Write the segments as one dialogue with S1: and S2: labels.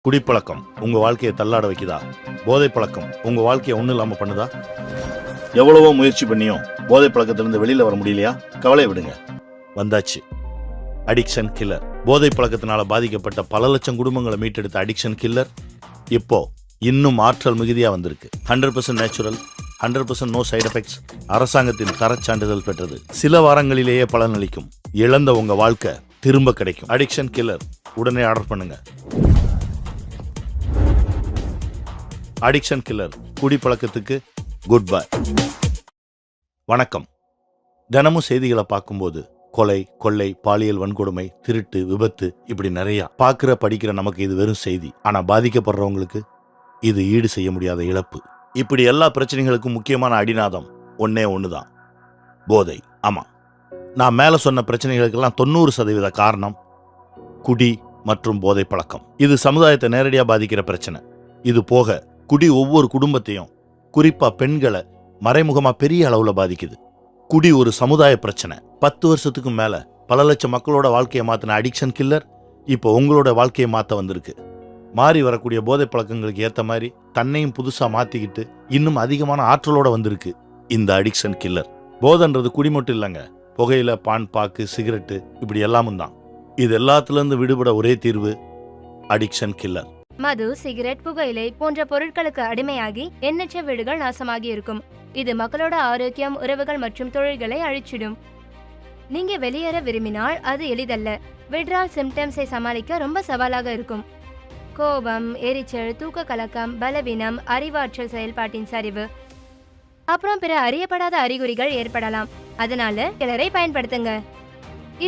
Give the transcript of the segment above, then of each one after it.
S1: குடிப்பழக்கம் உங்க வாழ்க்கையை தள்ளாட வைக்குதா? போதை பழக்கம் உங்க வாழ்க்கையை ஒன்றும் இல்லாம பண்ணுதா? எவ்வளவோ முயற்சி பண்ணியும் போதை பழக்கத்திலிருந்து வெளியில வர முடியலையா? கவலை விடுங்க, வந்தாச்சு. Addiction killer. போதை பழக்கத்தினால பாதிக்கப்பட்ட பல லட்சம் குடும்பங்களை மீட்டெடுத்த அடிக்ஷன் கில்லர் இப்போ இன்னும் ஆற்றல் மிகுதியா வந்திருக்கு. 100% நேச்சுரல், 100% நோ சைடு எஃபெக்ட்ஸ், அரசாங்கத்தின் தரச் சான்றிதழ் பெற்றது. சில வாரங்களிலேயே பலனளிக்கும். இழந்த உங்க வாழ்க்கை திரும்ப கிடைக்கும். அடிக்ஷன் கில்லர் உடனே ஆர்டர் பண்ணுங்க. அடிக்ஷன் கில்லர், குடிப்பழக்கத்துக்கு குட் பை. வணக்கம். தினமும் செய்திகளை பார்க்கும்போது கொலை, கொள்ளை, பாலியல் வன்கொடுமை, திருட்டு, விபத்து, இப்படி நிறைய பார்க்கிற படிக்கிற நமக்கு இது வெறும் செய்தி. ஆனா பாதிக்கப்படுறவங்களுக்கு இது ஈடு செய்ய முடியாத இழப்பு. இப்படி எல்லா பிரச்சனைகளுக்கும் முக்கியமான அடிநாதம் ஒன்னே ஒண்ணுதான், போதை. ஆமா, நான் மேல சொன்ன பிரச்சனைகளுக்கெல்லாம் 90% காரணம் குடி மற்றும் போதை பழக்கம். இது சமுதாயத்தை நேரடியா பாதிக்கிற பிரச்சனை. இது போக குடி ஒவ்வொரு குடும்பத்தையும், குறிப்பா பெண்களை மறைமுகமா பெரிய அளவுல பாதிக்குது. குடி ஒரு சமுதாய பிரச்சனை. 10 வருஷத்துக்கு மேல பல லட்சம் மக்களோட வாழ்க்கையை மாத்தின அடிக்ஷன் கில்லர் இப்போ உங்களோட வாழ்க்கையை மாத்த வந்திருக்கு. மாறி வரக்கூடிய போதை பழக்கங்களுக்கு ஏத்த மாதிரி தன்னையும் புதுசா மாத்திக்கிட்டு இன்னும் அதிகமான ஆற்றலோட வந்திருக்கு இந்த அடிக்ஷன் கில்லர். போதைன்றது குடி மட்டும் இல்லைங்க, புகையில, பான், பாக்கு, சிகரெட்டு, இப்படி எல்லாமும் தான். இது எல்லாத்துல இருந்து விடுபட ஒரே தீர்வு அடிக்ஷன் கில்லர்.
S2: மது, சிகரெட், புகையிலை போன்ற பொருட்களுக்கு அடிமையாகி எண்ணற்ற வீடுகள் நாசமாகி இருக்கும். இது மக்களோட ஆரோக்கியம், உறவுகள் மற்றும் தொழில்களை அழிச்சிடும். நீங்க வெளியேற விரும்பினால் அது எளிதல்ல. விட்ரால் சிம்டம்ஸை சமாளிக்க ரொம்ப சவாலாக இருக்கும். கோபம், எரிச்சல், தூக்க கலக்கம், பலவீனம், அறிவாற்றல் செயல்பாட்டின் சரிவு, அப்புறம் பிற அறியப்படாத அறிகுறிகள் ஏற்படலாம். அதனால கிளரை பயன்படுத்துங்க.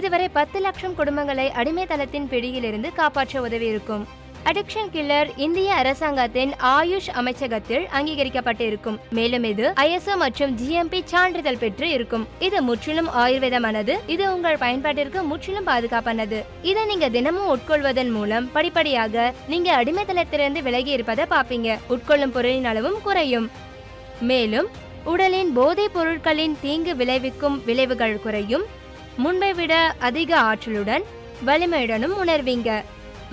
S2: இதுவரை 10 லட்சம் குடும்பங்களை அடிமைத்தனத்தின் பிடியிலிருந்து காப்பாற்ற உதவி இருக்கும். அடிக்ஷன் கில்லர் இந்திய அரசாங்கத்தின் ஆயுஷ் அமைச்சகத்தில் அங்கீகரிக்கப்பட்டு இருக்கும். மேலும் இது ISO மற்றும் GMP சான்றிதழ் பெற்று இருக்கும். இது முற்றிலும் ஆயுர்வேதமானது. இது உங்கள் பயன்பாட்டிற்கு முற்றிலும் பாதுகாப்பானது. இதை நீங்க தினமும் உட்கொள்வதன் மூலம் படிப்படியாக நீங்க அடிமைத்தனத்திலிருந்து விலகி இருப்பதை பாப்பீங்க. உட்கொள்ளும் பொருளின் அளவும் குறையும். மேலும் உடலின் போதைப் பொருட்களின் தீங்கு விளைவிக்கும் விளைவுகள் குறையும். முன்பை விட அதிக ஆற்றலுடன், வலிமையுடனும் உணர்வீங்க.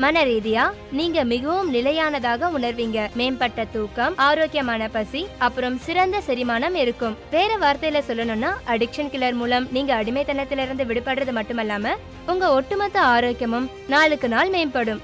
S2: மன ரீதியா நீங்க மிகவும் நிலையானதாக உணர்வீங்க. மேம்பட்ட தூக்கம், ஆரோக்கியமான பசி, அப்புறம் சிறந்த செரிமானம் இருக்கும். வேற வார்த்தையில சொல்லணும்னா, அடிக்ஷன் கில்லர் மூலம் நீங்க அடிமைத்தனத்திலிருந்து விடுபடுறது மட்டுமல்லாம உங்க ஒட்டுமொத்த ஆரோக்கியமும் நாளுக்கு நாள் மேம்படும்.